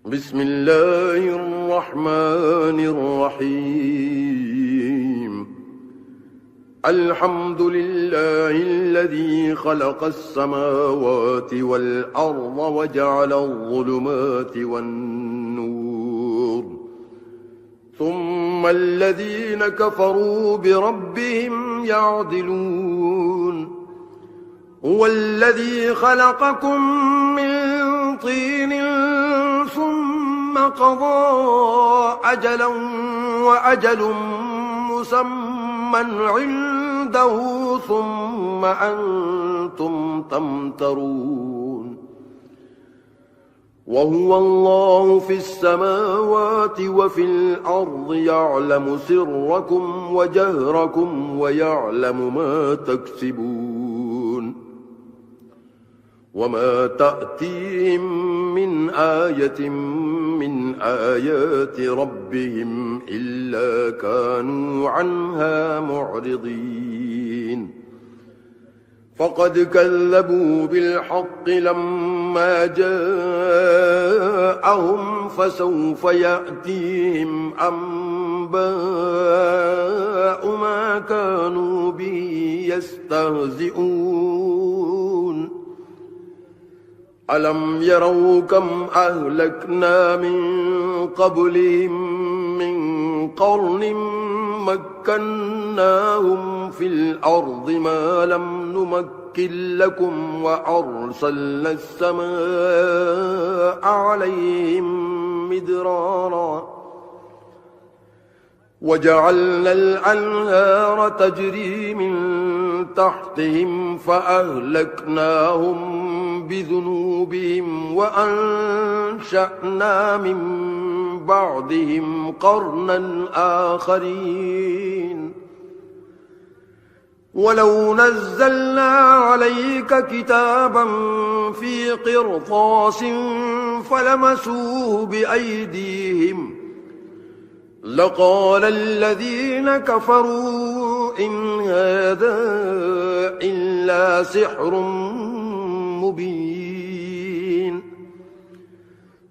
بسم الله الرحمن الرحيم. الحمد لله الذي خلق السماوات والأرض وجعل الظلمات والنور، ثم الذين كفروا بربهم يعدلون. هو الذي خلقكم من طين ثم قضى أجلا وأجل مسمى عنده ثم أنتم تمترون. وهو الله في السماوات وفي الأرض يعلم سركم وجهركم ويعلم ما تكسبون. وما تأتيهم من آية من آيات ربهم إلا كانوا عنها معرضين. فقد كذبوا بالحق لما جاءهم، فسوف يأتيهم أنباء ما كانوا به يستهزئون. ألم يروا كم أهلكنا من قبلهم من قرن مكناهم في الأرض ما لم نمكن لكم، وأرسلنا السماء عليهم مدرارا، وجعلنا الأنهار تجري من تحتهم فأهلكناهم بذنوبهم وأنشأنا من بعدهم قرنا آخرين. ولو نزلنا عليك كتابا في قرطاس فلمسوه بأيديهم لقال الذين كفروا إن هذا إلا سحر مبين.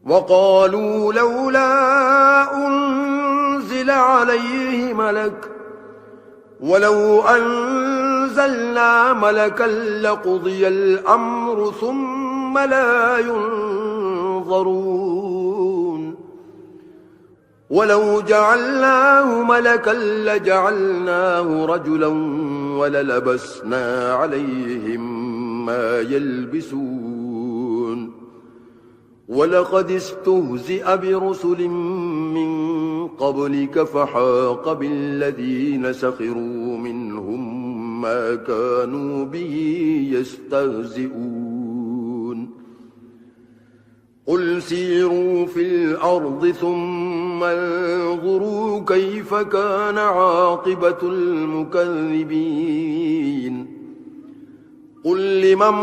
وقالوا لولا أنزل عليه ملك، ولو أنزلنا ملكا لقضي الأمر ثم لا ينظرون. ولو جعلناه ملكا لجعلناه رجلا وللبسنا عليهم ما يلبسون. ولقد استهزئ برسل من قبلك فحاق بالذين سخروا منهم ما كانوا به يستهزئون. قل سيروا في الأرض ثم انظروا كيف كان عاقبة المكذبين. قل لمن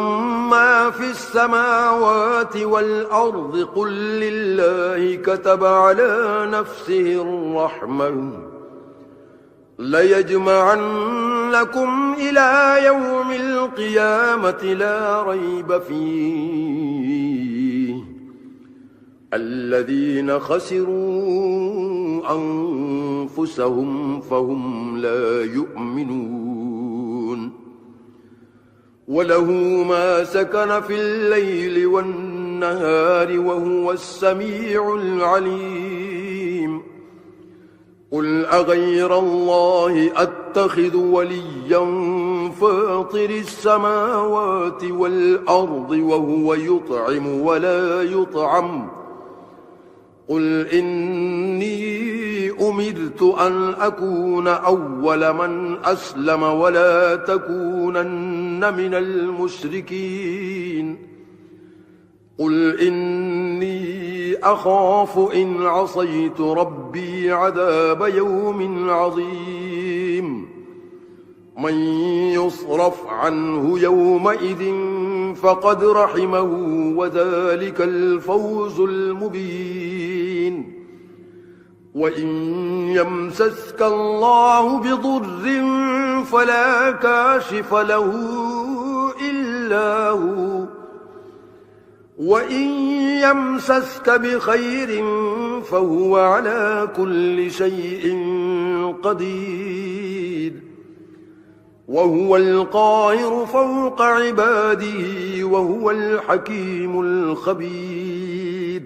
ما في السماوات والأرض قل لله كتب على نفسه الرحمة ليجمعنكم إلى يوم القيامة لا ريب فيه. الذين خسروا أنفسهم فهم لا يؤمنون. وله ما سكن في الليل والنهار وهو السميع العليم. قل أغير الله أتخذ وليا فاطر السماوات والأرض وهو يطعم ولا يطعم. قل إني أمرت أن أكون أول من أسلم ولا تكونن من المشركين. قل إني أخاف إن عصيت ربي عذاب يوم عظيم. من يصرف عنه يومئذ فقد رحمه وذلك الفوز المبين. وإن يمسسك الله بضر فلا كاشف له إلا هو، وإن يمسسك بخير فهو على كل شيء قدير وهو القاهر فوق عباده وهو الحكيم الخبير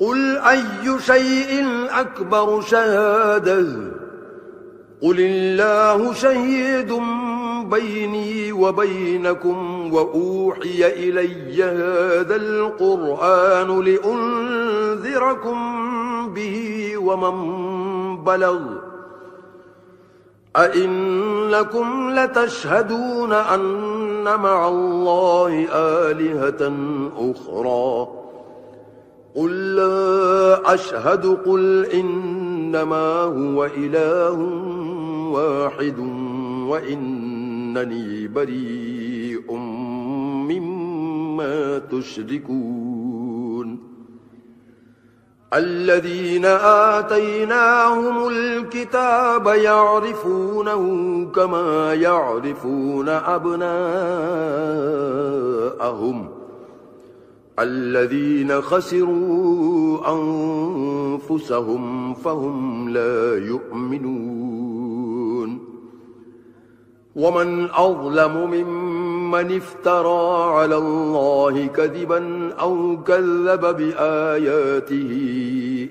قل أي شيء أكبر شهادة قل الله شهيد بيني وبينكم وأوحي إلي هذا القرآن لأنذركم به ومن بلغ أئنكم لتشهدون أن مع الله آلهة أخرى قل لا أشهد قل إنما هو إله واحد وإنني بريء مما تشركون الذين آتيناهم الكتاب يعرفونه كما يعرفون أبناءهم الذين خسروا أنفسهم فهم لا يؤمنون ومن أظلم ممن افترى على الله كذبا أو كذب بآياته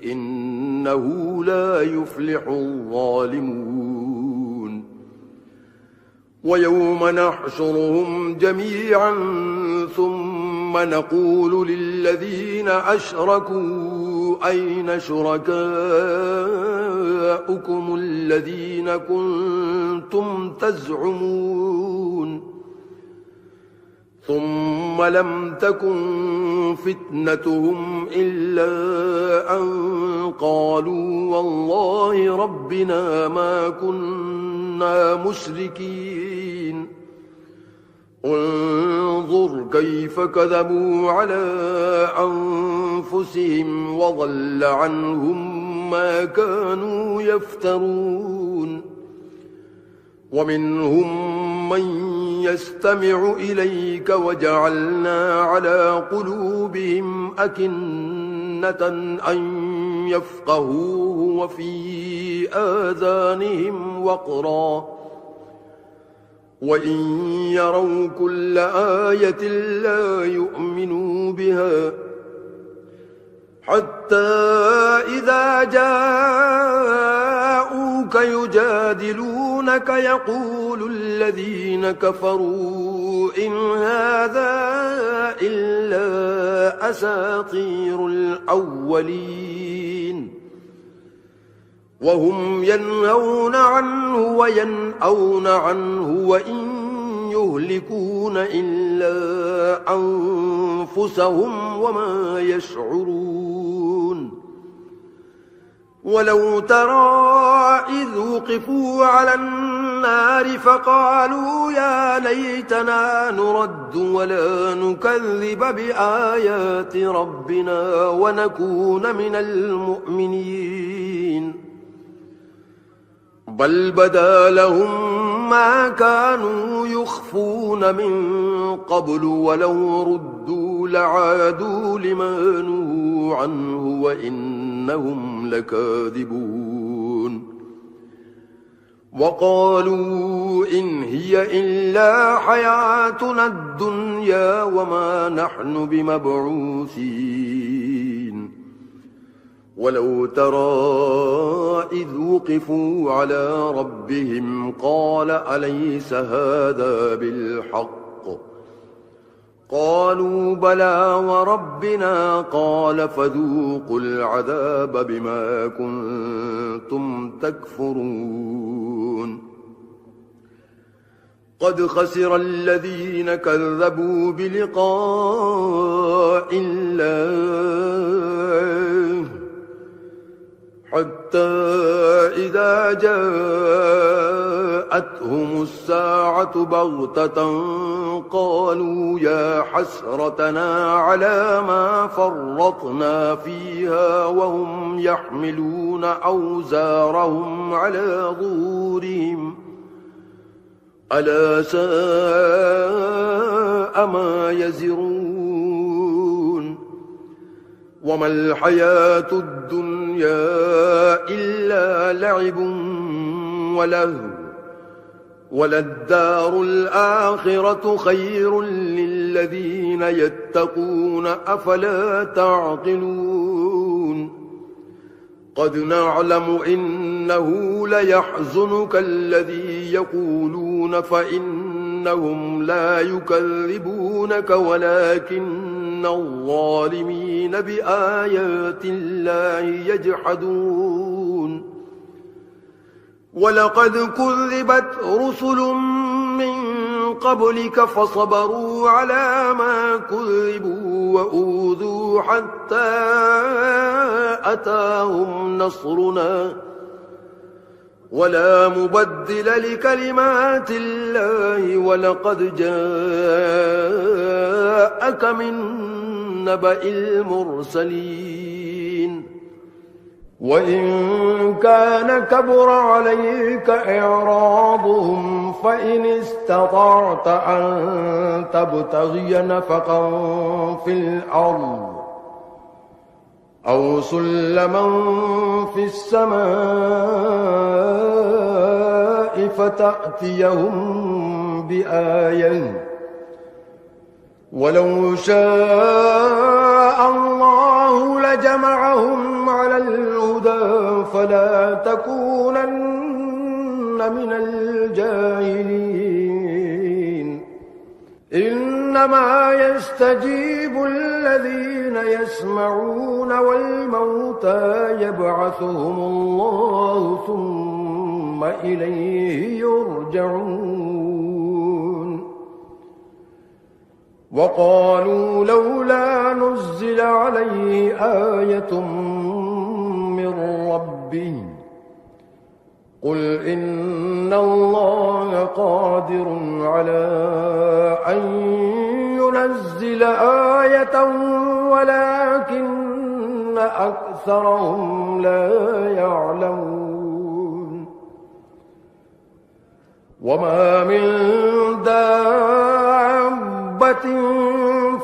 إنه لا يفلح الظالمون ويوم نحشرهم جميعا ثم نقول للذين أشركوا أين شركاؤكم الذين كنتم تزعمون ثم لم تكن فتنتهم إلا أن قالوا والله ربنا ما كنا مشركين انظر كيف كذبوا على أنفسهم وضل عنهم ما كانوا يفترون ومنهم من يستمع إليك وجعلنا على قلوبهم أكنة أن يفقهوه وفي آذانهم وقرا وإن يروا كل آية لا يؤمنوا بها حتى إذا جاءوك يجادلونك يقول الذين كفروا إن هذا إلا أساطير الأولين وهم ينهون عنه وينأون عنه وإن يهلكون إلا أنفسهم وما يشعرون ولو ترى إذ وقفوا على النار فقالوا يا ليتنا نرد ولا نكذب بآيات ربنا ونكون من المؤمنين بل بدا لهم ما كانوا يخفون من قبل ولو ردوا لعادوا لما نهوا عنه وإنهم لكاذبون وقالوا إن هي إلا حياتنا الدنيا وما نحن بمبعوثين ولو ترى إذ وقفوا على ربهم قال أليس هذا بالحق قالوا بلى وربنا قال فذوقوا العذاب بما كنتم تكفرون قد خسر الذين كذبوا بلقاء الله حتى إذا جاءتهم الساعة بغتة قالوا يا حسرتنا على ما فرطنا فيها وهم يحملون أوزارهم على ظهورهم ألا ساء ما يزرون وما الحياة الدنيا إلا لعب ولهو وللدار الآخرة خير للذين يتقون أفلا تعقلون قد نعلم إنه ليحزنك الذي يقولون فإنهم لا يكذبونك ولكن الظالمين بآيات الله يجحدون ولقد كذبت رسل من قبلك فصبروا على ما كذبوا وأوذوا حتى أتاهم نصرنا ولا مبدل لكلمات الله ولقد جاءك من نبأ المرسلين وإن كان كبر عليك إعراضهم فإن استطعت أن تبتغي نفقا في الأرض أو سلما في السماء فتأتيهم بآية ولو شاء الله لجمعهم على الهدى فلا تكونن من الجاهلين إنما يستجيب الذين يسمعون والموتى يبعثهم الله ثم إليه يرجعون وقالوا لولا نزل عليه آية من ربه قل إن الله قادر على أن ينزل آية ولكن أكثرهم لا يعلمون وما من دابة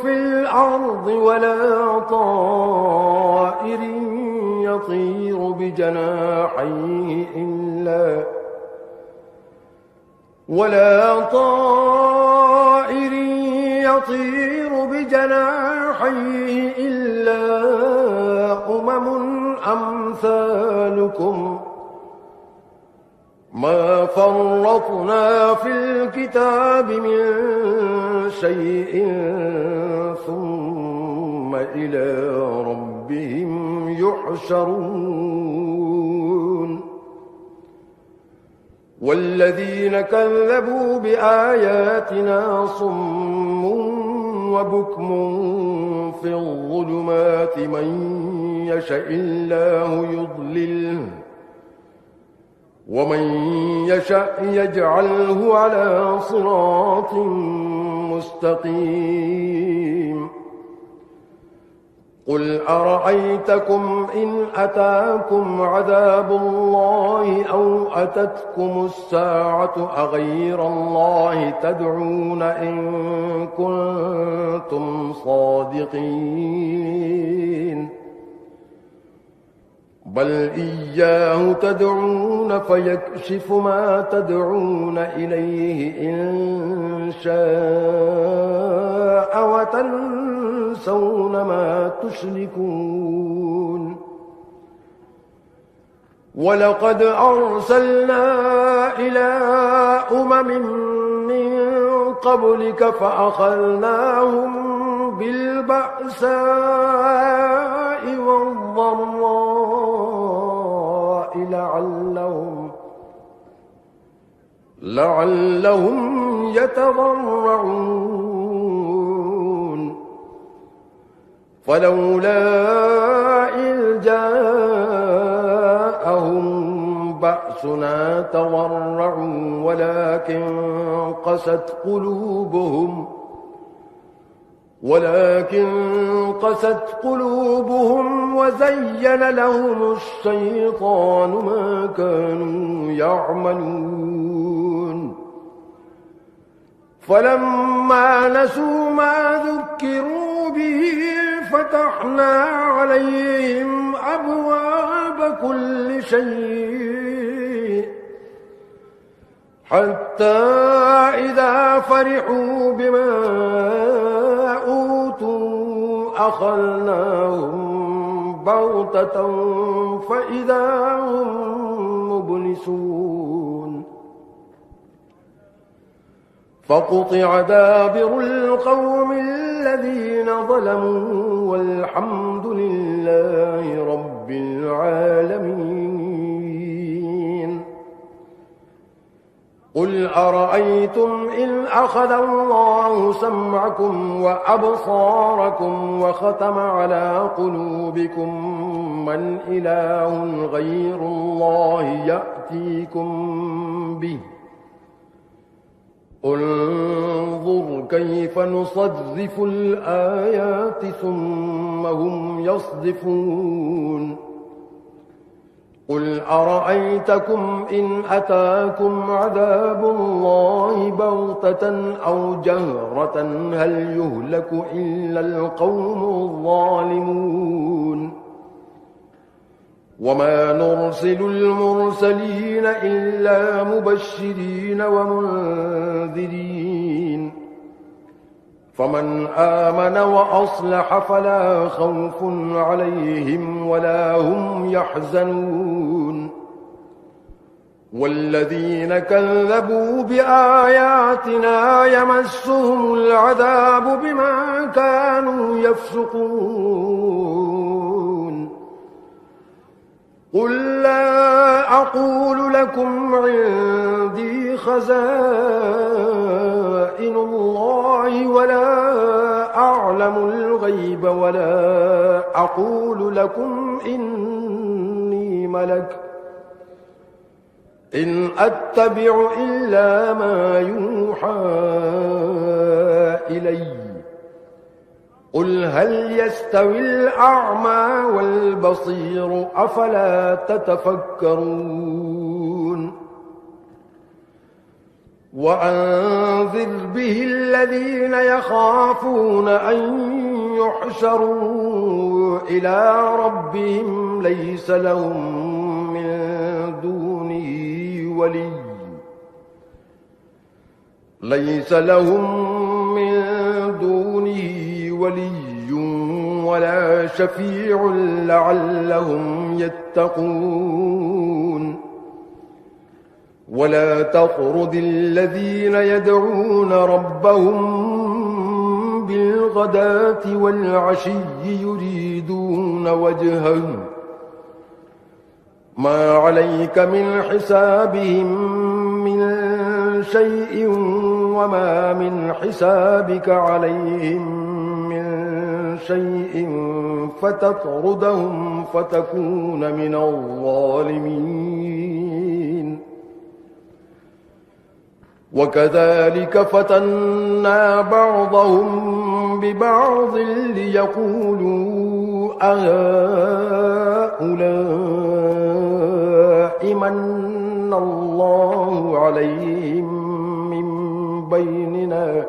في الأرض ولا طائر يطير بجناحيه إلا أمم أمثالكم ما فرطنا في الكتاب من شيء ثم إلى ربهم يحشرون والذين كذبوا بآياتنا صم وبكم في الظلمات من يشاء الله يضلله ومن يشاء يجعله على صراط مستقيم قل أرأيتكم إن أتاكم عذاب الله أو أتتكم الساعة أغير الله تدعون إن كنتم صادقين بل إياه تدعون فيكشف ما تدعون إليه إن شاء وتنسون ما تشركون ولقد أرسلنا إلى أمم من قبلك فأخذناهم بالبأساء والضراء لعلهم يتضرعون فلولا إذ جاءهم بأسنا تضرعوا ولكن قست قلوبهم وزين لهم الشيطان ما كانوا يعملون فلما نسوا ما ذكروا به فتحنا عليهم أبواب كل شيء حتى إذا فرحوا بما أوتوا أخذناهم بغتة فإذا هم مبلسون فقطع دابر القوم الذين ظلموا والحمد لله رب العالمين قل أرأيتم إن أخذ الله سمعكم وأبصاركم وختم على قلوبكم من إله غير الله يأتيكم به انظر كيف نصرف الآيات ثم هم يصدفون قل أرأيتكم إن أتاكم عذاب الله بغتة أو جهرة هل يهلك إلا القوم الظالمون وما نرسل المرسلين إلا مبشرين ومنذرين فمن آمن وأصلح فلا خوف عليهم ولا هم يحزنون والذين كذبوا بآياتنا يمسهم العذاب بما كانوا يفسقون قل لا أقول لكم عندي خزائن الله ولا أعلم الغيب ولا أقول لكم إني ملك إن أتبع إلا ما يوحى إلي قل هل يستوي الأعمى والبصير أفلا تتفكرون وأنذر به الذين يخافون أن يحشروا إلى ربهم ليس لهم من دونه ولي ولا شفيع لعلهم يتقون ولا تطرد الذين يدعون ربهم بالغداة والعشي يريدون وجهه ما عليك من حسابهم من شيء وما من حسابك عليهم شيء فتطردهم فتكون من الظالمين وكذلك فتنا بعضهم ببعض ليقولوا أهؤلاء من الله عليهم من بيننا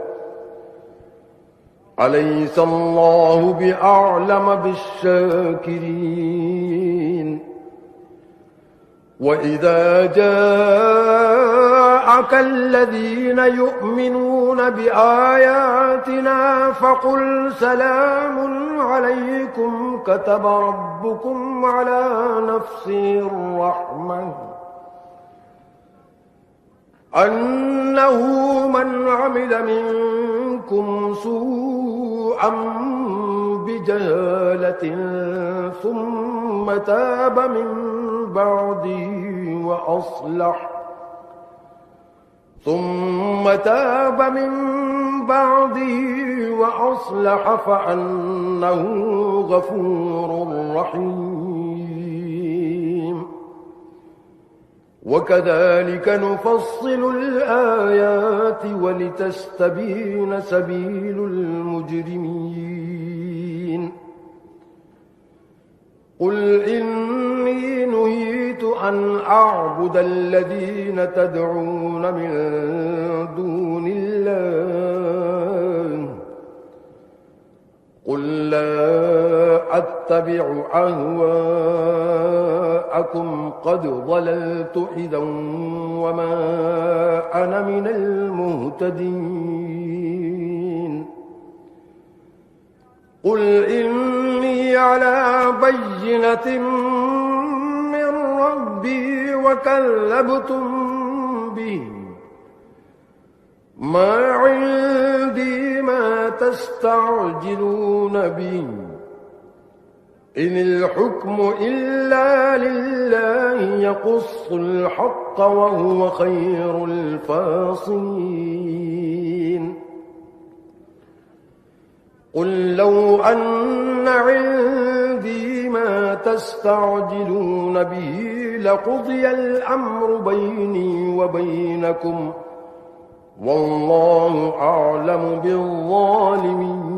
أليس الله بأعلم بالشاكرين وإذا جاءك الذين يؤمنون بآياتنا فقل سلام عليكم كتب ربكم على نفسه الرحمة أنه من عمل منكم سوءا بجهالة ثم تاب من بعده وأصلح فأنه غفور رحيم وكذلك نفصل الآيات ولتستبين سبيل المجرمين قل إني نهيت أن أعبد الذين تدعون من دون الله قل لا أتبع أهواءكم قد ضللت إذا وما أنا من المهتدين قل إني على بينة من ربي وكذبتم به ما عندي ما تستعجلون به إن الحكم إلا لله يقص الحق وهو خير الفاصلين قل لو أن عندي ما تستعجلون به لقضي الأمر بيني وبينكم والله أعلم بالظالمين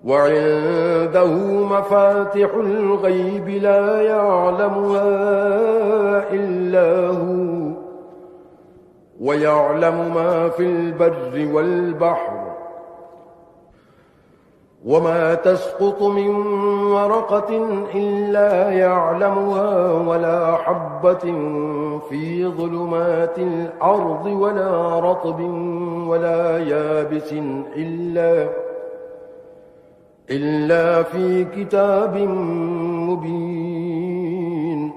وعنده مفاتح الغيب لا يعلمها إلا هو ويعلم ما في البر والبحر وما تسقط من ورقة إلا يعلمها ولا حبة في ظلمات الأرض ولا رطب ولا يابس إلا في كتاب مبين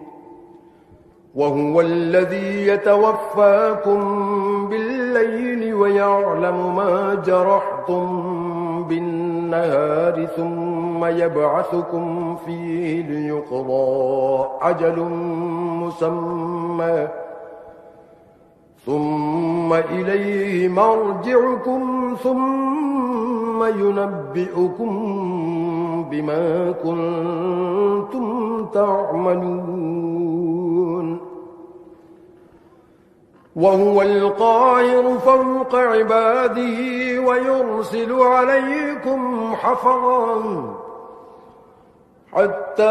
وهو الذي يتوفاكم بالليل ويعلم ما جرحتم بالنهار ثم يبعثكم فيه ليقضى أجل مسمى ثم إليه مرجعكم ثم ينبئكم بما كنتم تعملون وهو القاهر فوق عباده ويرسل عليكم حفظا حتى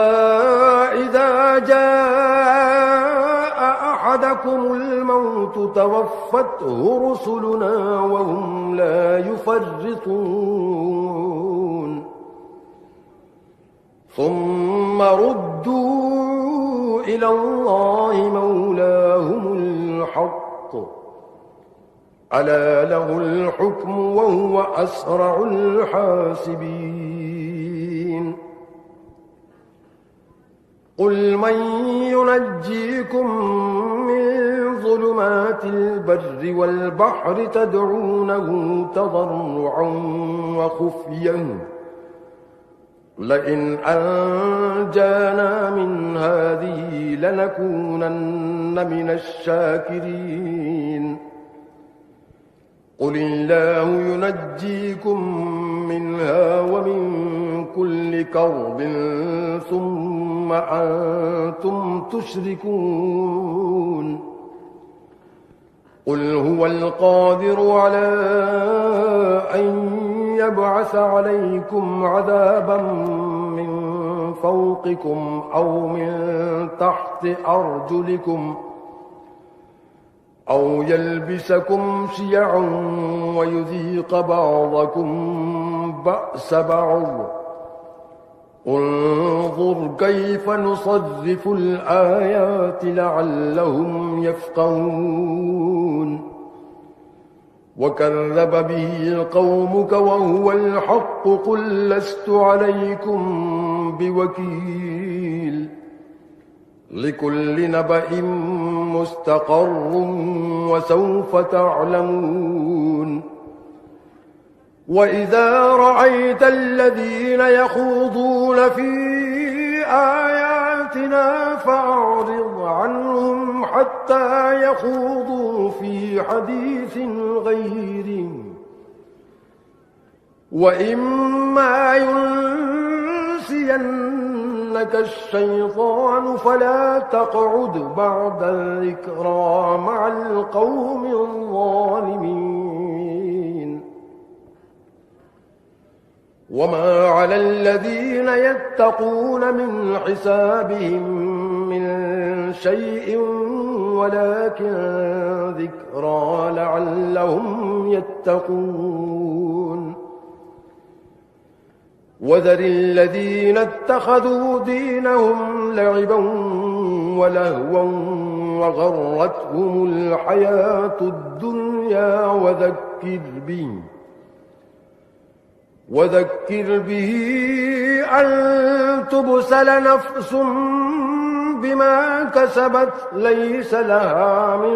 إذا جاء أحدكم الموت توفته رسلنا وهم لا يفرطون ثم ردوا إلى الله مولاهم الحق ألا له الحكم وهو أسرع الحاسبين قل من ينجيكم من ظلمات البر والبحر تدعونه تضرعا وخفيا لئن أنجانا من هذه لنكونن من الشاكرين قل الله ينجيكم منها ومن كل كرب ثم أنتم تشركون قل هو القادر على أن يبعث عليكم عذابا من فوقكم أو من تحت أرجلكم أو يلبسكم شيعا ويذيق بعضكم بأس بعض انظر كيف نصرف الآيات لعلهم يفقهون وكذب به قومك وهو الحق قل لست عليكم بوكيل لكل نبأ مستقر وسوف تعلمون وإذا رأيت الذين يخوضون في آياتنا فأعرض عنهم حتى يخوضوا في حديث غيره وإما ينسينك الشيطان فلا تقعد بعد الذكرى مع القوم الظالمين وما على الذين يتقون من حسابهم من شيء ولكن ذكرى لعلهم يتقون وذر الذين اتخذوا دينهم لعبا ولهوا وغرتهم الحياة الدنيا وذكر به أن تبسل نفس بما كسبت ليس لها من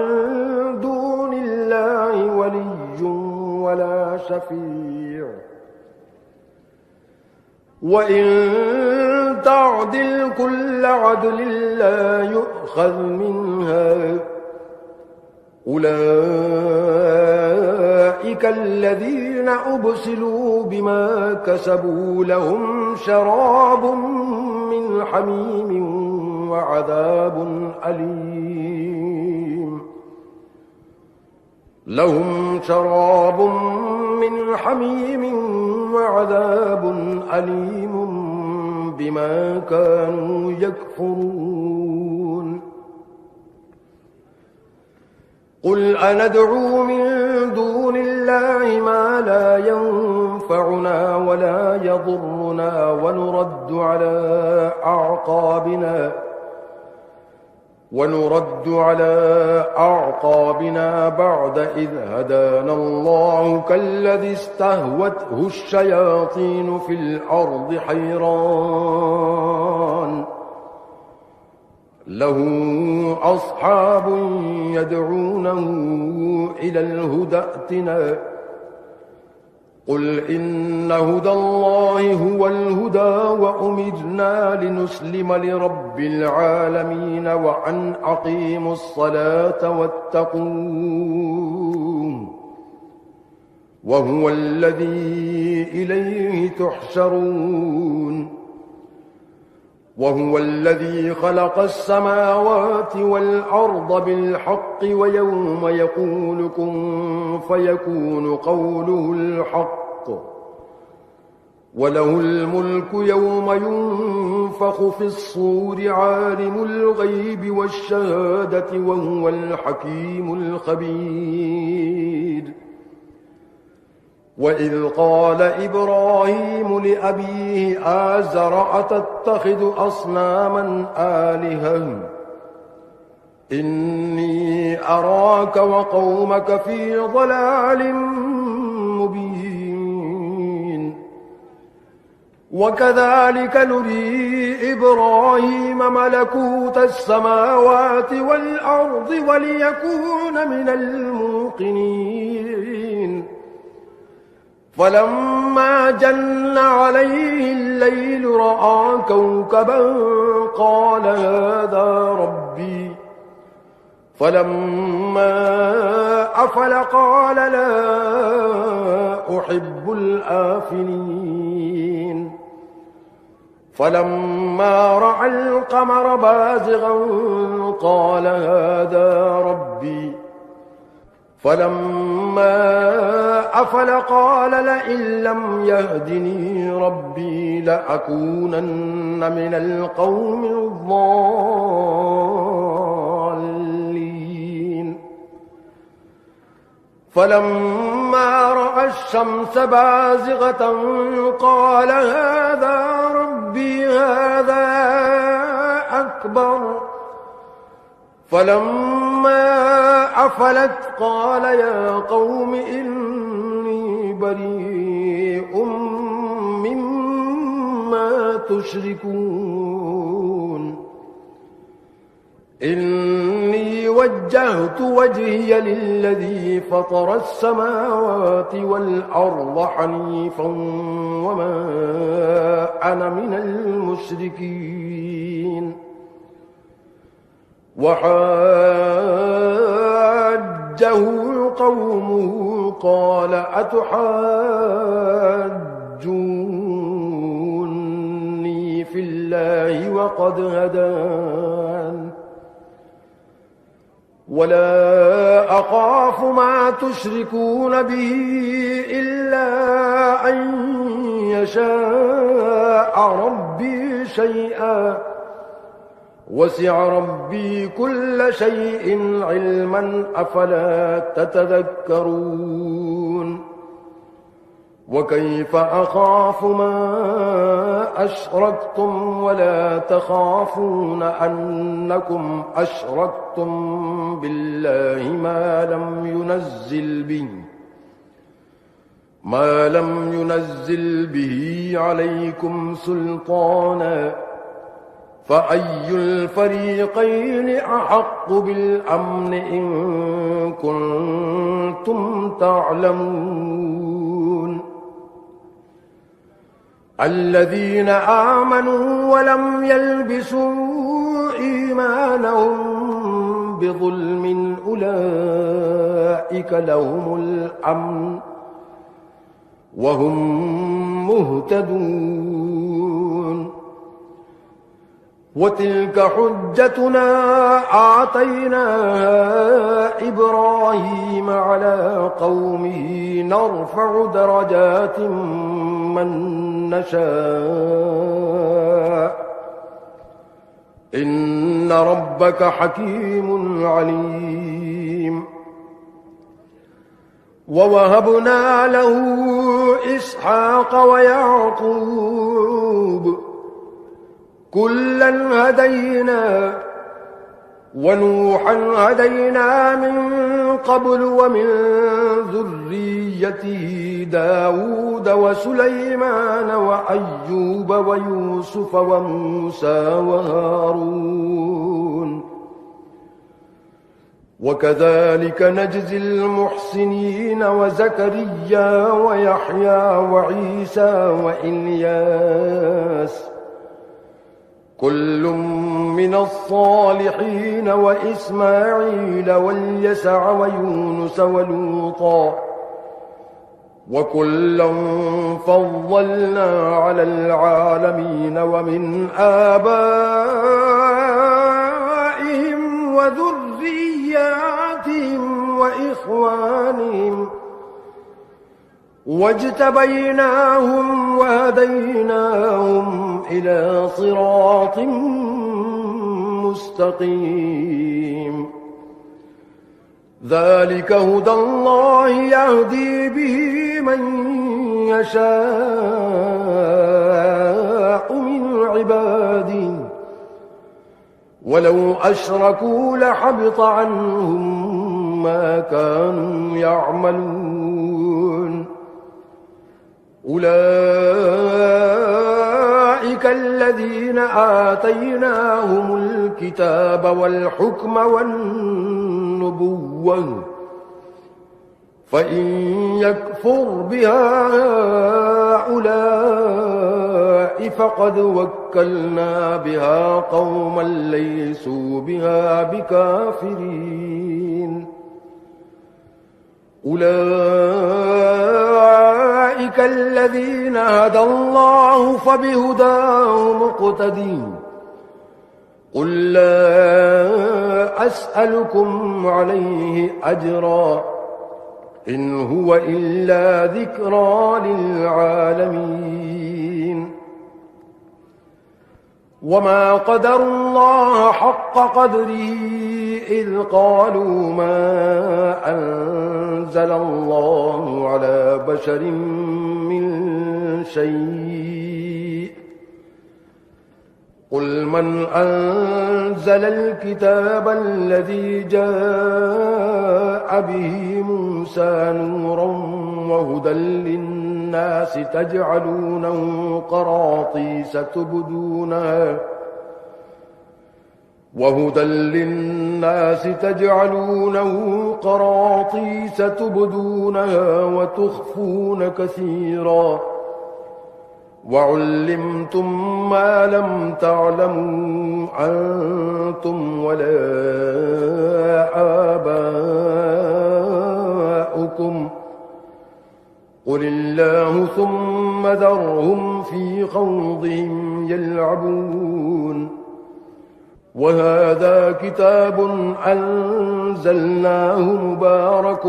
دون الله ولي ولا شفيع وإن تعدل كل عدل لا يؤخذ منها أولئك الذين أبسلوا بما كسبوا لهم شراب من حميم وعذاب أليم لهم شراب من حميم وعذاب أليم بما كانوا يكفرون قل أندعو من دون الله ما لا ينفعنا ولا يضرنا ونرد على أعقابنا بعد إذ هدانا الله كالذي استهوته الشياطين في الأرض حيران له أصحاب يدعونه إلى الهدى ائتنا قل إن هدى الله هو الهدى وأمرنا لنسلم لرب العالمين وأن أقيموا الصلاة واتقوه وهو الذي إليه تحشرون وهو الذي خلق السماوات والأرض بالحق ويوم يقول كن فيكون قوله الحق وله الملك يوم ينفخ في الصور عالم الغيب والشهادة وهو الحكيم الخبير وإذ قال إبراهيم لأبيه آزر أتتخذ أصناما آلهة إني أراك وقومك في ضلال مبين وكذلك نري إبراهيم ملكوت السماوات والأرض وليكون من الموقنين فلما جن عليه الليل رأى كوكبا قال هذا ربي فلما أفل قال لا أحب الآفلين فلما رأى القمر بازغا قال هذا ربي فلما أفل قال لئن لم يهدني ربي لأكونن من القوم الضالين فلما رأى الشمس بازغة قال هذا ربي هذا أكبر فلما أفلت قال يا قوم إني بريء مما تشركون إني وجهت وجهي للذي فطر السماوات والأرض حنيفا وما أنا من المشركين وحاجه قومه قال أتحاجوني في الله وقد هدان ولا أخاف ما تشركون به إلا أن يشاء ربي شيئا وسع ربي كل شيء علما أفلا تتذكرون وكيف أخاف ما أشركتم ولا تخافون أنكم أشركتم بالله ما لم ينزل به عليكم سلطانا فأي الفريقين أحق بالأمن إن كنتم تعلمون الذين آمنوا ولم يلبسوا إيمانهم بظلم أولئك لهم الأمن وهم مهتدون وتلك حجتنا آتيناها إبراهيم على قومه نرفع درجات من نشاء إن ربك حكيم عليم ووهبنا له إسحاق ويعقوب كلا هدينا ونوحا هدينا من قبل ومن ذريته داود وسليمان وأيوب ويوسف وموسى وهارون وكذلك نجزي المحسنين وزكريا ويحيى وعيسى وإلياس كل من الصالحين وإسماعيل واليسع ويونس ولوطا وكلا فضلنا على العالمين ومن آبائهم وذرياتهم وإخوانهم واجتبيناهم وهديناهم إلى صراط مستقيم ذلك هدى الله يهدي به من يشاء من عباده ولو أشركوا لحبط عنهم ما كانوا يعملون أولئك الذين آتيناهم الكتاب والحكم والنبوة فإن يكفر بها هؤلاء فقد وكلنا بها قوما ليسوا بها بكافرين أولئك الذين هدى الله فبهداه مقتدي قل لا أسألكم عليه أجرا إن هو إلا ذكرى للعالمين وما قدروا الله حق قدره إذ قالوا ما أنزل الله على بشر من شيء قل من أنزل الكتاب الذي جاء به موسى نورا وهدى للناس تجعلونه قراطيس تبدونها وتخفون كثيرا وعلمتم ما لم تعلموا أنتم ولا آباؤكم قل الله ثم ذرهم في خوضهم يلعبون وهذا كتاب أنزلناه مبارك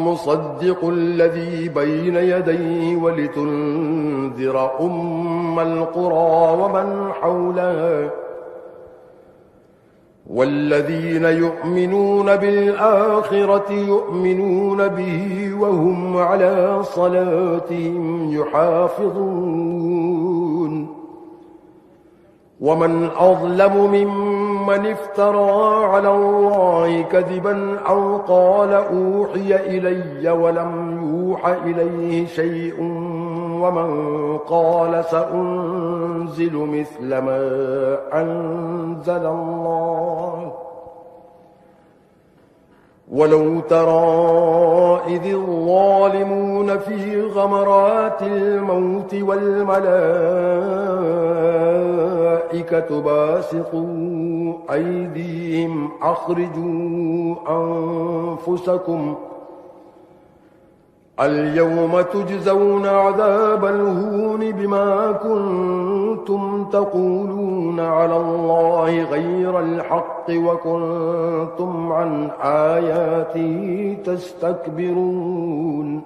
مصدق الذي بين يديه ولتنذر أم القرى ومن حولها والذين يؤمنون بالآخرة يؤمنون به وهم على صلاتهم يحافظون ومن أظلم ممن افترى على الله كذبا أو قال أوحي إلي ولم يوح إليه شيء ومن قال سأنزل مثل ما أنزل الله ولو ترى إذ الظالمون في غمرات الموت والملائكة باسطوا أيديهم أخرجوا أنفسكم اليوم تجزون عذاب الهون بما كنتم تقولون على الله غير الحق وكنتم عن آياته تستكبرون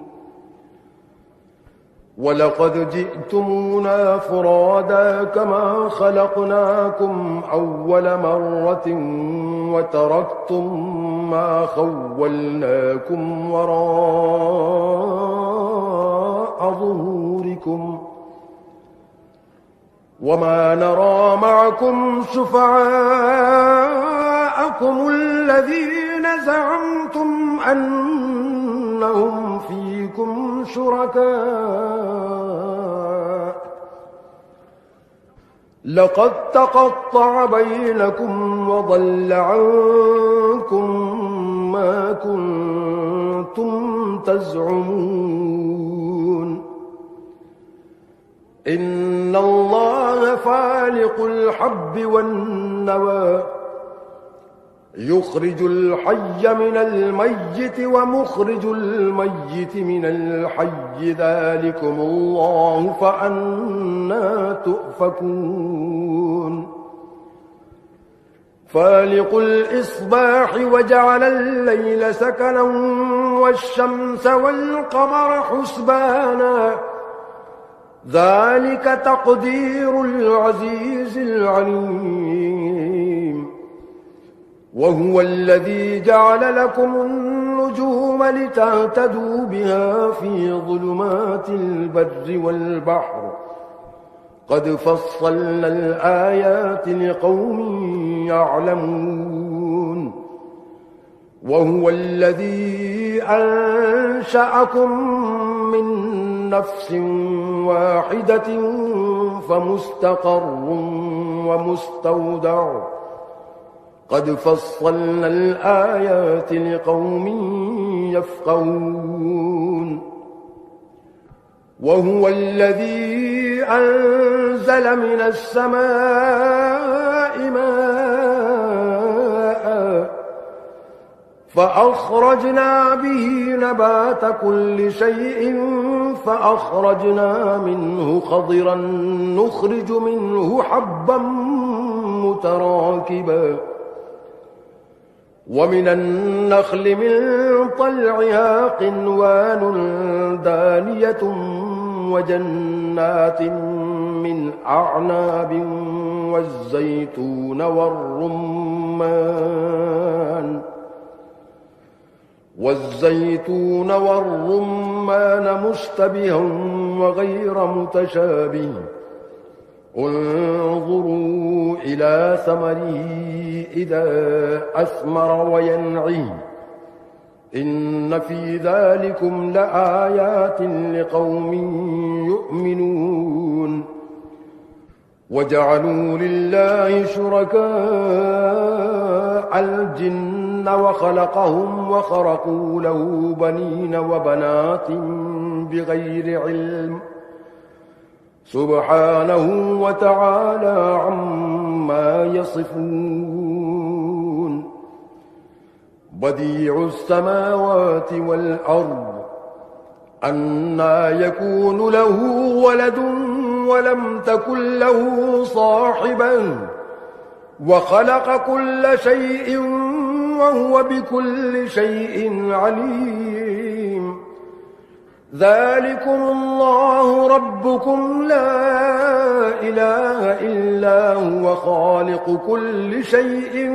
ولقد جئتمونا فرادا كما خلقناكم أول مرة وتركتم ما خولناكم وراء ظهوركم وما نرى معكم شفعاءكم الذين زعمتم أنهم فيكم شركاء لقد تقطع بينكم وضل عنكم ما كنتم تزعمون إن الله فالق الحب والنوى يخرج الحي من الميت ومخرج الميت من الحي ذلكم الله فأنى تؤفكون فالق الإصباح وجعل الليل سكنا والشمس والقمر حسبانا ذلك تقدير العزيز العليم وهو الذي جعل لكم النجوم لتهتدوا بها في ظلمات البر والبحر قد فصلنا الآيات لقوم يعلمون وهو الذي أنشأكم من نفس واحدة فمستقر ومستودع قد فصلنا الآيات لقوم يفقهون وهو الذي أنزل من السماء ماء فأخرجنا به نبات كل شيء فأخرجنا منه خضرا نخرج منه حبا متراكبا ومن النخل من طلعها قنوان دانية وجنات من أعناب والزيتون والرمان مشتبها وغير متشابه انظروا إلى ثمره إذا أثمر وينعي إن في ذلكم لآيات لقوم يؤمنون وجعلوا لله شركاء الجن وخلقهم وخرقوا له بنين وبنات بغير علم سبحانه وتعالى عما يصفون بديع السماوات والأرض أنى يكون له ولد ولم تكن له صاحبة وخلق كل شيء وهو بكل شيء عليم ذلكم الله ربكم لا إله إلا هو خالق كل شيء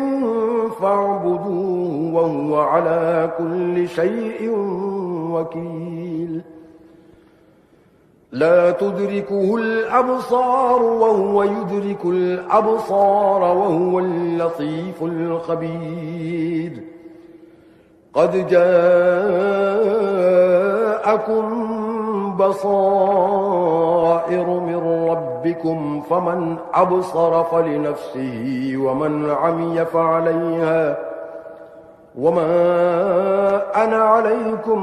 فاعبدوه وهو على كل شيء وكيل لا تدركه الأبصار وهو يدرك الأبصار وهو اللطيف الخبير قد جاءكم بصائر من ربكم فمن أبصر فلنفسه ومن عمي فعليها وما أنا عليكم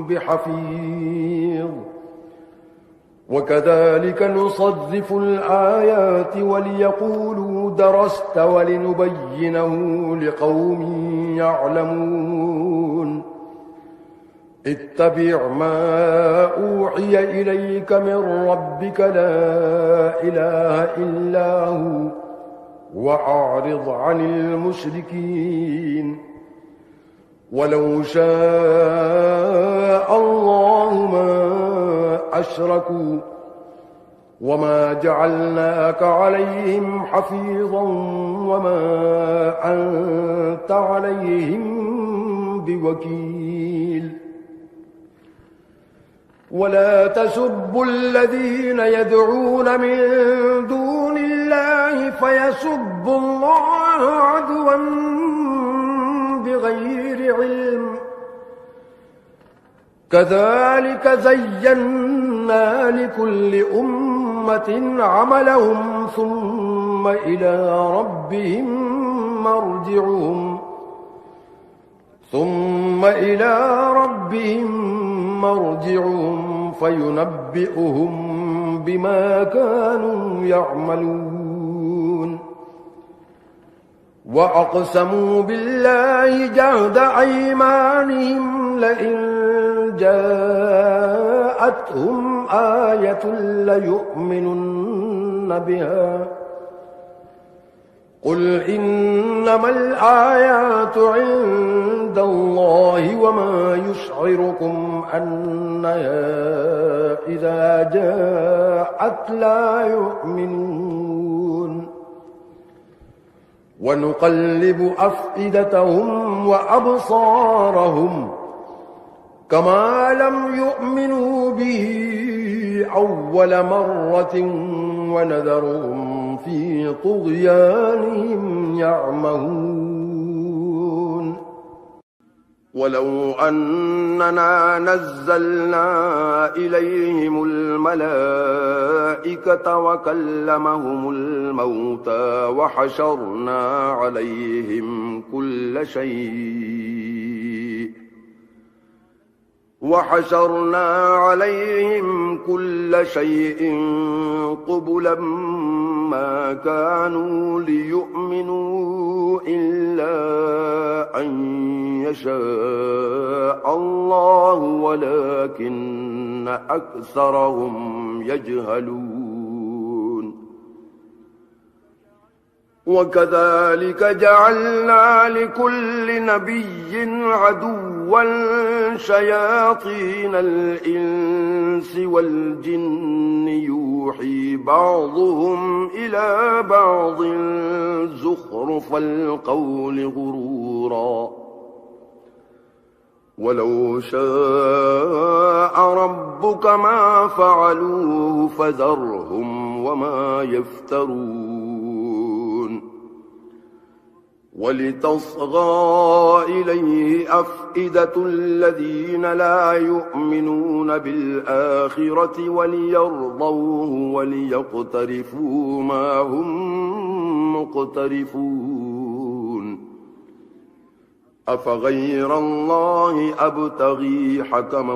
بحفيظ وكذلك نصرف الآيات وليقولوا درست ولنبينه لقوم يعلمون اتبع ما أوحي إليك من ربك لا إله إلا هو وأعرض عن المشركين ولو شاء الله ما أشركوا وما جعلناك عليهم حفيظا وما أنت عليهم بوكيل ولا تسبوا الذين يدعون من دون الله فيسبوا الله عدوا بغير علم كذلك زينا لكل أمة عملهم ثم إلى ربهم مرجعهم فينبئهم بما كانوا يعملون وأقسموا بالله جهد أيمانهم لئن جاءتهم آية ليؤمنن بها قل إنما الآيات عند الله وما يشعركم أنها إذا جاءت لا يؤمنون ونقلب أفئدتهم وأبصارهم كما لم يؤمنوا به أول مرة ونذرهم في طغيانهم يعمهون ولو أننا نزلنا إليهم الملائكة وكلمهم الموتى وحشرنا عليهم كل شيء قبلا ما كانوا ليؤمنوا إلا أن يشاء الله ولكن أكثرهم يجهلون وكذلك جعلنا لكل نبي عدوا شياطين الإنس والجن يوحي بعضهم إلى بعض زخرف القول غرورا ولو شاء ربك ما فعلوه فذرهم وما يفترون ولتصغى إليه أفئدة الذين لا يؤمنون بالآخرة وليرضوه وليقترفوا ما هم مقترفون أفغير الله أبتغي حكما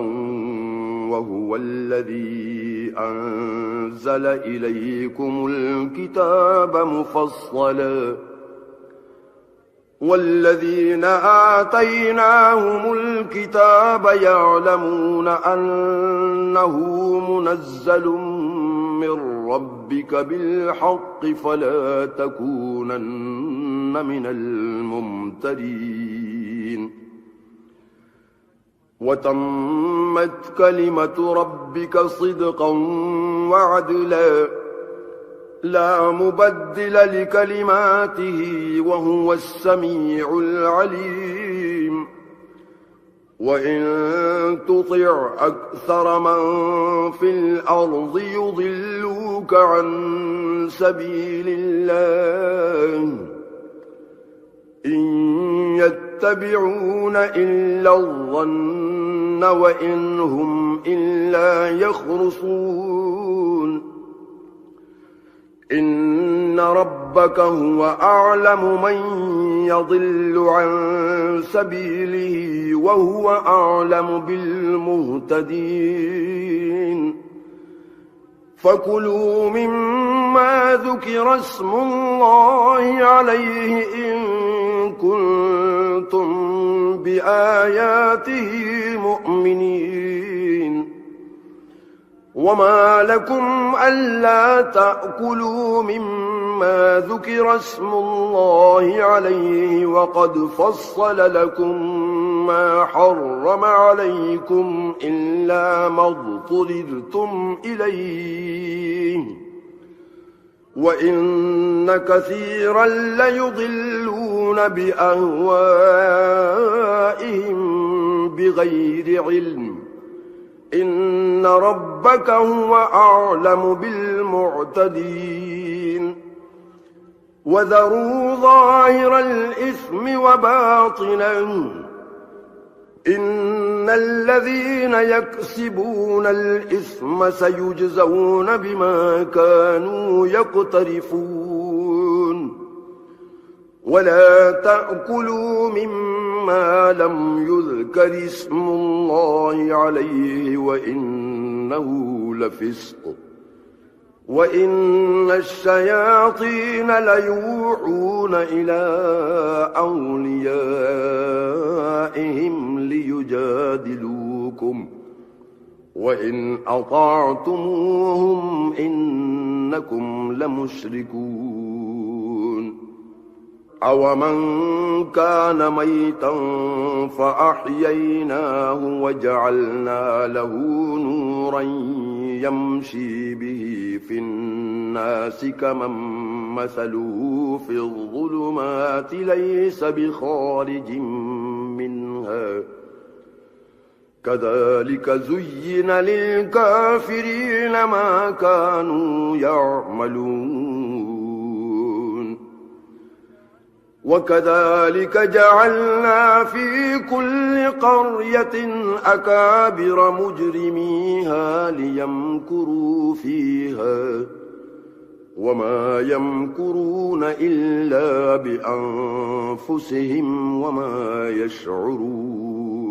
وهو الذي أنزل إليكم الكتاب مفصلا والذين آتيناهم الكتاب يعلمون أنه منزل من ربك بالحق فلا تكونن من الممترين وتمت كلمة ربك صدقا وعدلا لا مبدل لكلماته وهو السميع العليم وإن تطع أكثر من في الأرض يضلوك عن سبيل الله إن يتبعون إلا الظن وإن هم إلا يخرصون إن ربك هو أعلم من يضل عن سبيله وهو أعلم بالمهتدين فكلوا مما ذكر اسم الله عليه إن كنتم بآياته مؤمنين وما لكم ألا تأكلوا مما ذكر اسم الله عليه وقد فصل لكم ما حرم عليكم إلا ما اضطررتم إليه وإن كثيرا ليضلون بأهوائهم بغير علم إن ربك هو أعلم بالمعتدين وذروا ظاهر الإثم وباطنه إن الذين يكسبون الإثم سيجزون بما كانوا يقترفون ولا تأكلوا مما لم يذكر اسم الله عليه وإنه لفسق وإن الشياطين ليوحون إلى أوليائهم ليجادلوكم وإن أطعتموهم إنكم لمشركون أومن كان ميتا فأحييناه وجعلنا له نورا يمشي به في الناس كمن مثله في الظلمات ليس بخارج منها كذلك زين للكافرين ما كانوا يعملون وكذلك جعلنا في كل قرية أكابر مجرميها ليمكروا فيها وما يمكرون إلا بأنفسهم وما يشعرون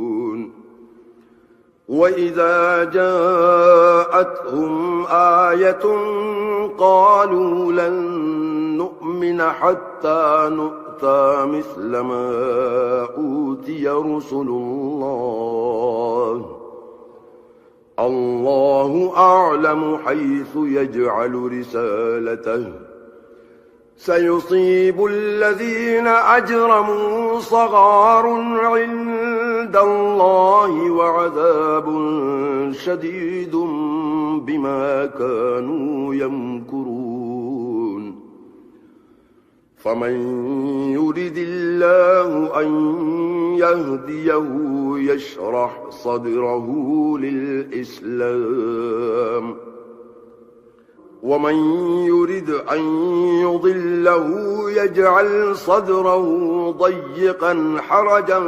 وإذا جاءتهم آية قالوا لن نؤمن حتى نؤمن مثل ما أوتي رسل الله الله أعلم حيث يجعل رسالته سيصيب الذين أجرموا صغار عند الله وعذاب شديد بما كانوا يمكرون فمن يرد الله أن يهديه يشرح صدره للإسلام ومن يرد أن يضله يجعل صدره ضيقا حرجا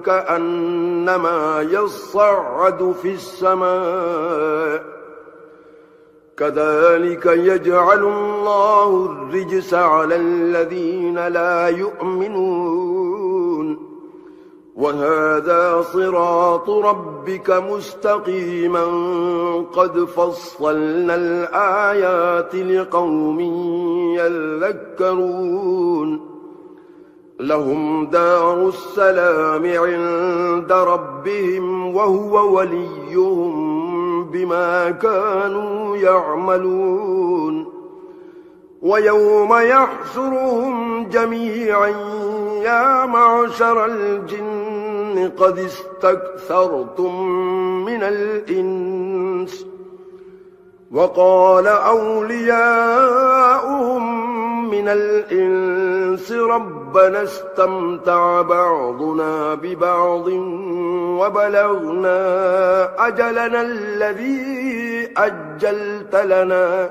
كأنما يصعد في السماء كذلك يجعل الله الرجس على الذين لا يؤمنون وهذا صراط ربك مستقيما قد فصلنا الآيات لقوم يذكرون لهم دار السلام عند ربهم وهو وليهم بما كانوا يعملون ويوم يحشرهم جميعا يا معشر الجن الجن قد استكثرتم من الإنس وقال أولياؤهم من الإنس ربنا استمتع بعضنا ببعض وبلغنا أجلنا الذي أجلت لنا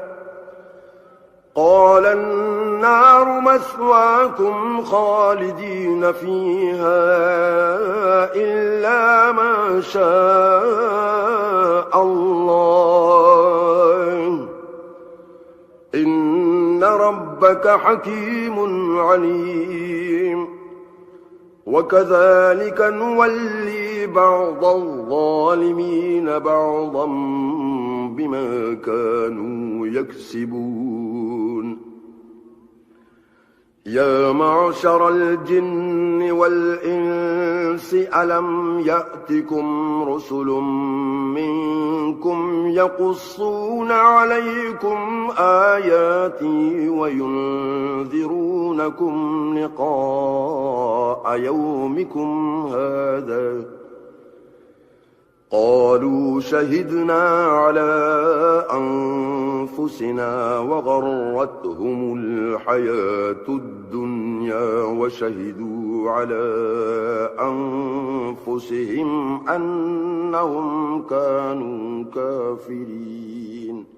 قال النار مثواكم خالدين فيها إلا ما شاء الله إن ربك حكيم عليم وكذلك نولي بعض الظالمين بعضا بما كانوا يكسبون يا معشر الجن والإنس ألم يأتكم رسل منكم يقصون عليكم آياتي وينذرونكم لقاء يومكم هذا قالوا شهدنا على أنفسنا وغرتهم الحياة الدنيا وشهدوا على أنفسهم أنهم كانوا كافرين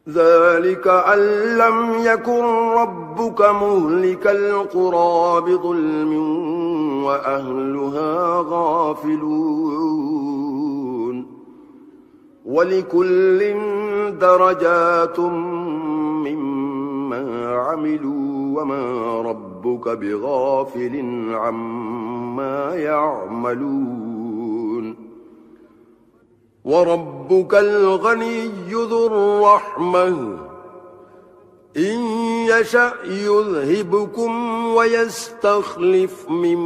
ذلك أن لم يكن ربك مهلك القرى بظلم وأهلها غافلون ولكل درجات مما عملوا وما ربك بغافل عما يعملون وربك الغني ذو الرحمة إن يشأ يذهبكم ويستخلف من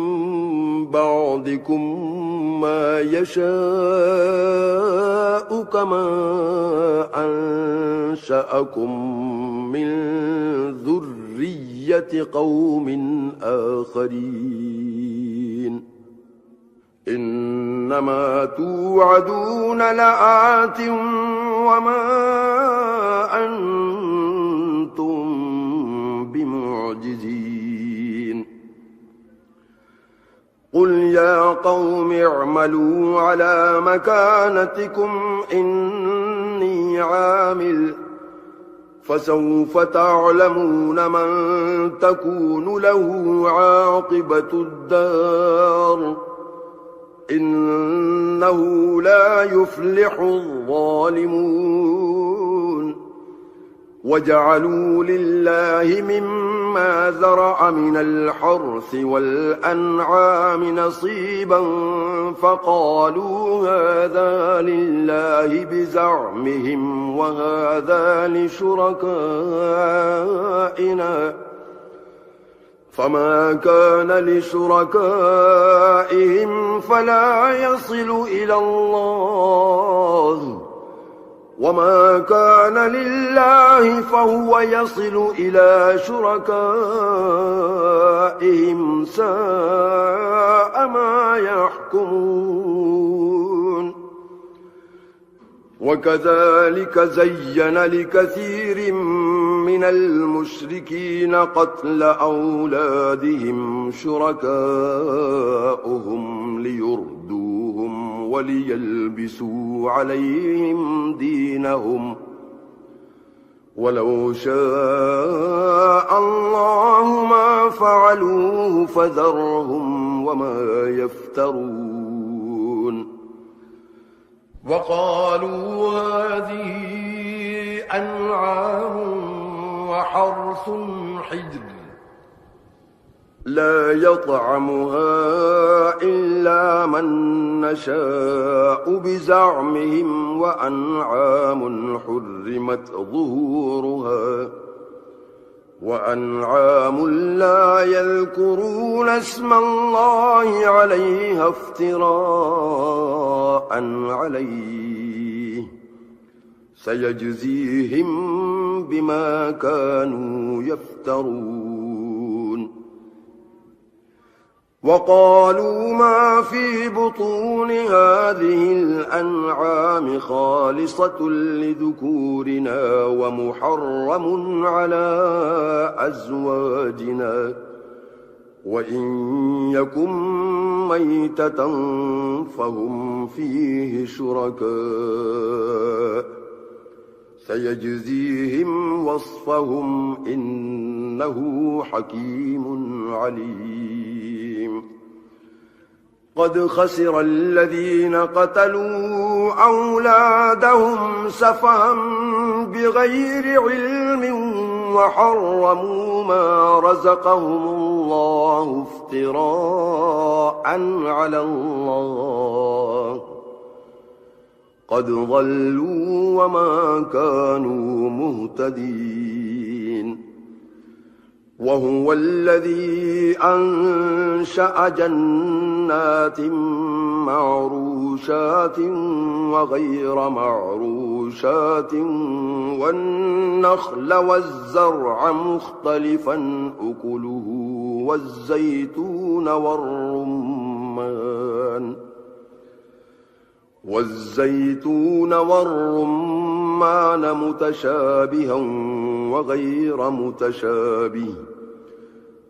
بعضكم ما يشاء كما أنشأكم من ذرية قوم آخرين إنما توعدون لآت وما أنتم بمعجزين قل يا قوم اعملوا على مكانتكم إني عامل فسوف تعلمون من تكون له عاقبة الدار إنه لا يفلح الظالمون وجعلوا لله مما ذرأ من الحرث والأنعام نصيبا فقالوا هذا لله بزعمهم وهذا لشركائنا فما كان لشركائهم فلا يصل إلى الله وما كان لله فهو يصل إلى شركائهم ساء ما يحكمون وكذلك زين لكثير من المشركين قتل أولادهم شركاؤهم ليردوهم وليلبسوا عليهم دينهم ولو شاء الله ما فعلوه فذرهم وما يفترون وقالوا هذه أنعام وحرث حجر لا يطعمها إلا من نشاء بزعمهم وأنعام حرمت ظهورها وأنعام لا يذكرون اسم الله عليها افتراء عليه سيجزيهم بما كانوا يفترون وقالوا ما في بطون هذه الأنعام خالصة لذكورنا ومحرم على أزواجنا وإن يكن ميتة فهم فيه شركاء سيجزيهم وصفهم إنه حكيم عليم قد خسر الذين قتلوا أولادهم سفها بغير علم وحرموا ما رزقهم الله افتراء على الله قد ضلوا وما كانوا مهتدين وهو الذي أنشأ جنات معروشات وغير معروشات والنخل والزرع مختلفا أكله والزيتون والرمان متشابها وغير متشابه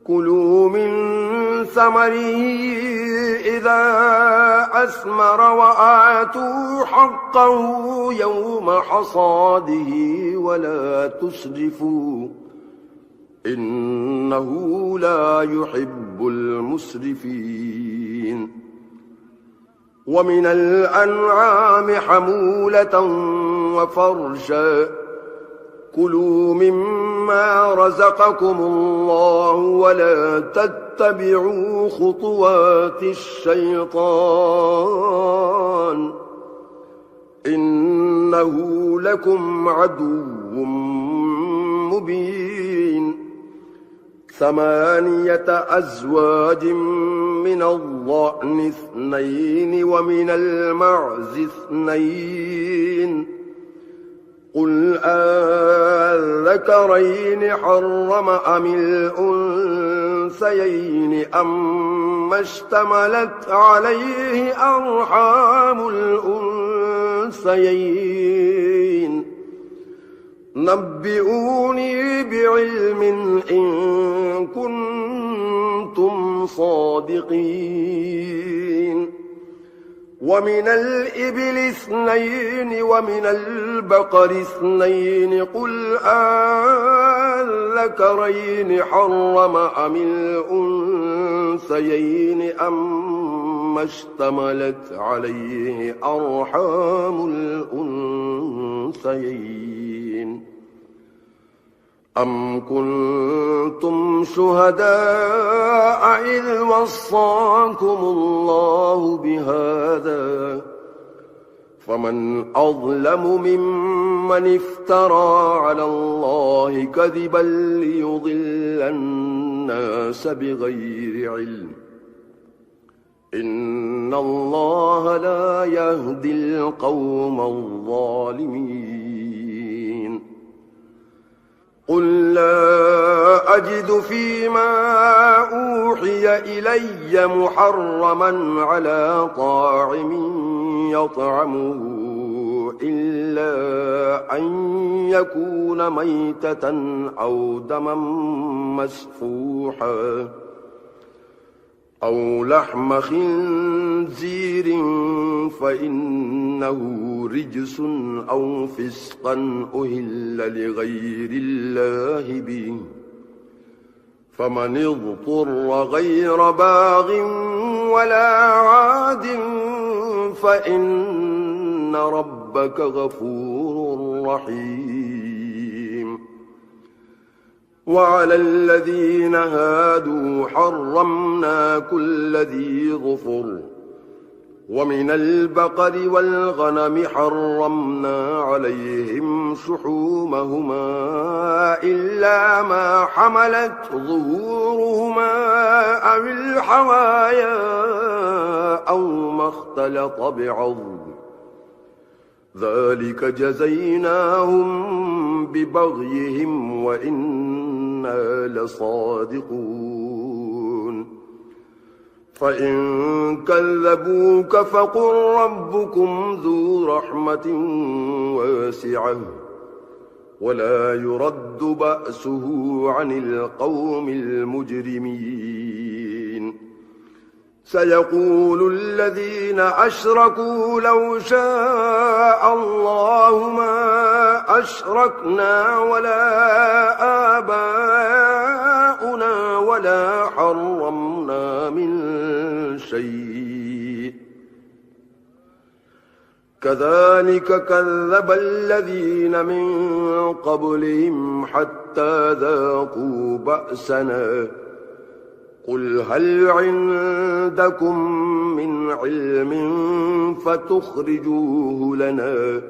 كلوا من ثمره إذا أثمر وآتوا حقه يوم حصاده ولا تسرفوا إنه لا يحب المسرفين ومن الأنعام حمولة وفرشا كلوا مما رزقكم الله ولا تتبعوا خطوات الشيطان إنه لكم عدو مبين 8 أزواج من الضأن 2 ومن المعز 2 قل أذكرين حرم أم الأنثيين أما اشتملت عليه أرحام الأنثيين نبئوني بعلم إن كنتم صادقين ومن الإبل 2 ومن البقر 2 قل أذكرين حرم أم الأنثيين أما اشتملت عليه أرحام الأنثيين أم كنتم شهداء إذ وصاكم الله بهذا فمن أظلم ممن افترى على الله كذبا ليضل الناس بغير علم إن الله لا يهدي القوم الظالمين قل لا أجد فيما أوحي إلي محرما على طاعم يطعمه إلا أن يكون ميتة أو دما مسفوحا أو لحم خنزير فإنه رجس أو فسقا أهل لغير الله به فمن اضطر غير باغ ولا عاد فإن ربك غفور رحيم وعلى الذين هادوا حرمنا كل ذي ظفر ومن البقر والغنم حرمنا عليهم شحومهما إلا ما حملت ظهورهما أو الحوايا أو ما اختلط بعظم ذلك جزيناهم ببغيهم وإنا لصادقون فإن كذبوك فقل ربكم ذو رحمة واسعة ولا يرد بأسه عن القوم المجرمين سيقول الذين أشركوا لو شاء الله ما أشركنا ولا آباؤنا ولا حرمنا من شيء كذلك كذب الذين من قبلهم حتى ذاقوا بأسنا قل هل عندكم من علم فتخرجوه لنا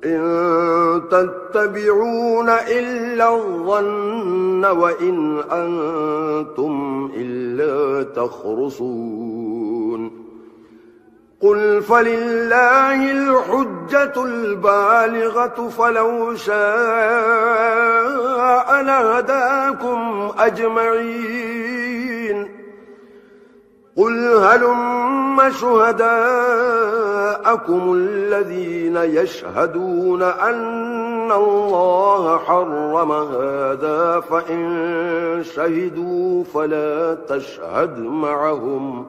إن تتبعون إلا الظن وإن أنتم إلا تخرصون قل فلله الحجة البالغة فلو شاء لهداكم أجمعين قل هلم شهداءكم الذين يشهدون أن الله حرم هذا فإن شهدوا فلا تشهد معهم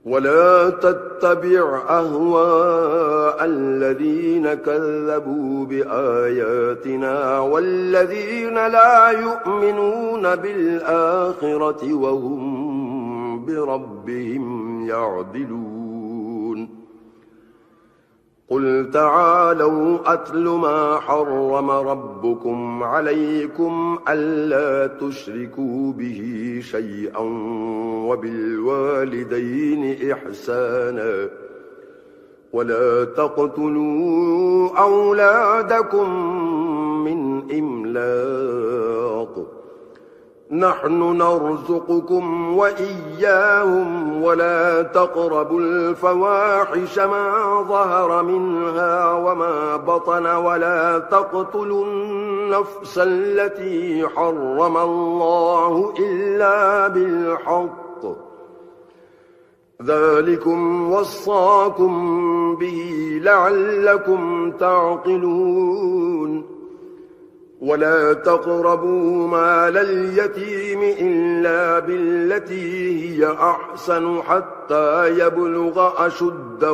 ولا تتبع أهواء الذين كذبوا بآياتنا والذين لا يؤمنون بالآخرة وهم بربهم يعدلون قل تعالوا أتل ما حرم ربكم عليكم ألا تشركوا به شيئا وبالوالدين إحسانا ولا تقتلوا أولادكم من إملاق نحن نرزقكم وإياهم ولا تقربوا الفواحش ما ظهر منها وما بطن ولا تقتلوا النفس التي حرم الله إلا بالحق ذلكم وصاكم به لعلكم تعقلون ولا تقربوا مال اليتيم إلا بالتي هي أحسن حتى يبلغ أشده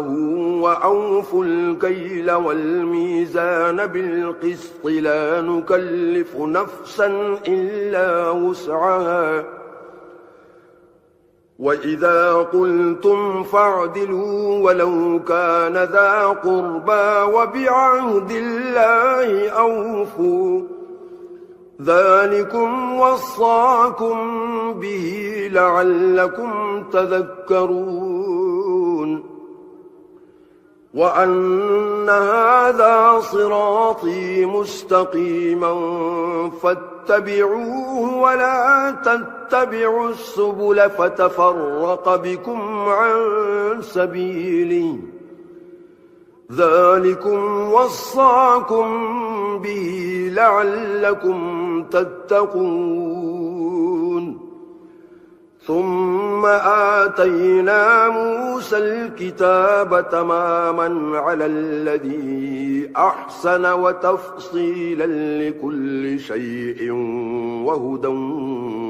وأوفوا الكيل والميزان بالقسط لا نكلف نفسا إلا وسعها وإذا قلتم فاعدلوا ولو كان ذا قربى وبعهد الله أوفوا ذلكم وصاكم به لعلكم تذكرون وأن هذا صراطي مستقيما فاتبعوه ولا تتبعوا السبل فتفرق بكم عن سبيله ذلكم وصاكم به لعلكم تتقون ثم آتينا موسى الكتاب تماما على الذي أحسن وتفصيلا لكل شيء وهدى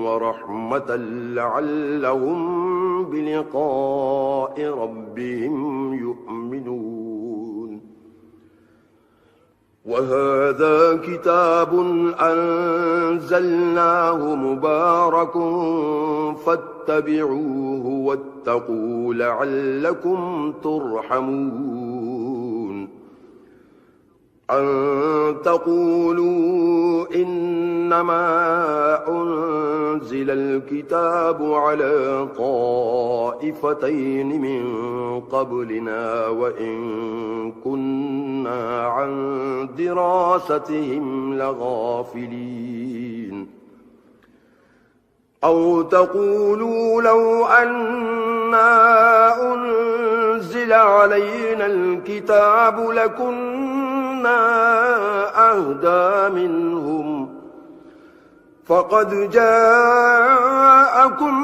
ورحمة لعلهم بلقاء ربهم يؤمنون وهذا كتاب أنزلناه مبارك فاتبعوه واتقوا لعلكم ترحمون أن تقولوا إنما أنزل الكتاب على طائفتين من قبلنا وإن كنا عن دراستهم لغافلين أو تقولوا لو أنا أنزل علينا الكتاب لكنا أهدى منهم فقد جاءكم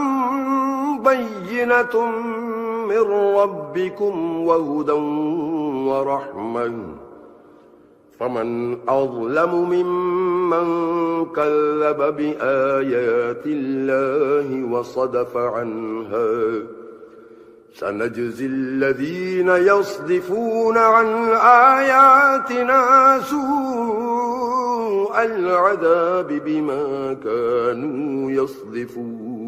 بينة من ربكم وهدى ورحمة فمن أظلم ممن كذب بآيات الله وصدف عنها سنجزي الذين يصدفون عن آياتنا سوء العذاب بما كانوا يصدفون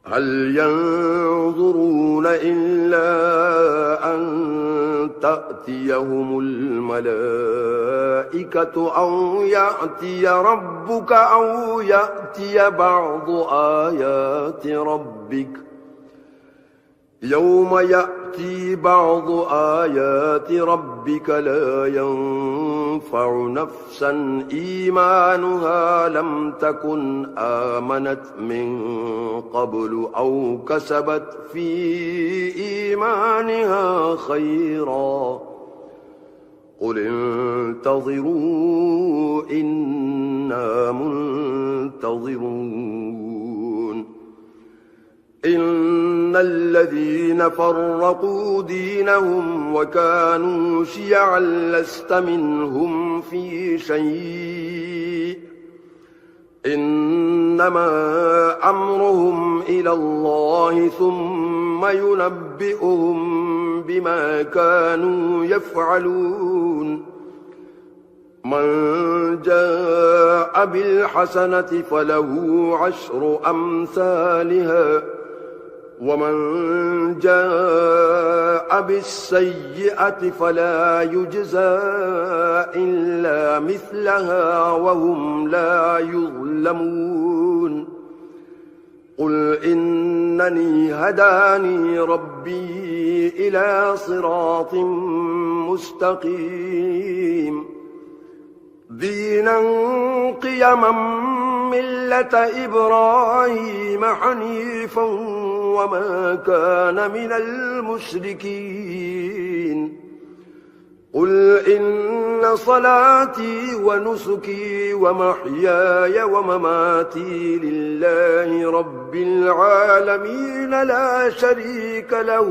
هل ينظرون إلا أن تأتيهم الملائكة أو يأتي ربك أو يأتي بعض آيات ربك يوم يأتي بعض آيات ربك لا ينفع نفسا إيمانها لم تكن آمنت من قبل أو كسبت في إيمانها خيرا قل انتظروا إنا منتظرون إن الذين فرقوا دينهم وكانوا شيعا لست منهم في شيء إنما أمرهم إلى الله ثم ينبئهم بما كانوا يفعلون من جاء بالحسنة فله عشر أمثالها ومن جاء بالسيئة فلا يجزى إلا مثلها وهم لا يظلمون قل إنني هداني ربي إلى صراط مستقيم دينا قيما ملة إبراهيم حنيفا وما كان من المشركين قل إن صلاتي ونسكي ومحياي ومماتي لله رب العالمين لا شريك له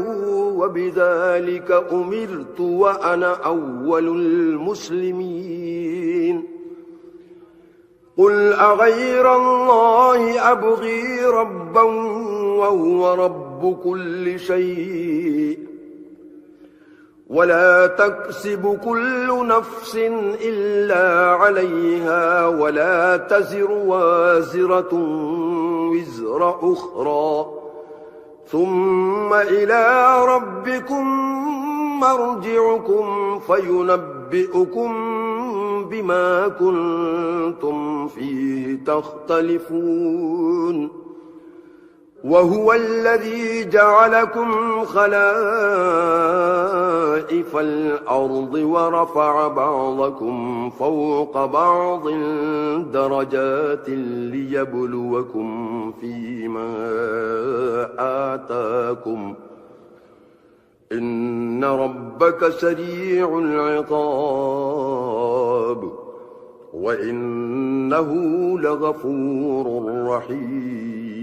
وبذلك أمرت وأنا أول المسلمين قل أغير الله أبغي ربا وهو رب كل شيء ولا تكسب كل نفس إلا عليها ولا تزر وازرة وزر أخرى ثم إلى ربكم مرجعكم فينبئكم بما كنتم فيه تختلفون وهو الذي جعلكم خلائف الأرض ورفع بعضكم فوق بعض درجات ليبلوكم فيما آتاكم إن ربك سريع العقاب وإنه لغفور رحيم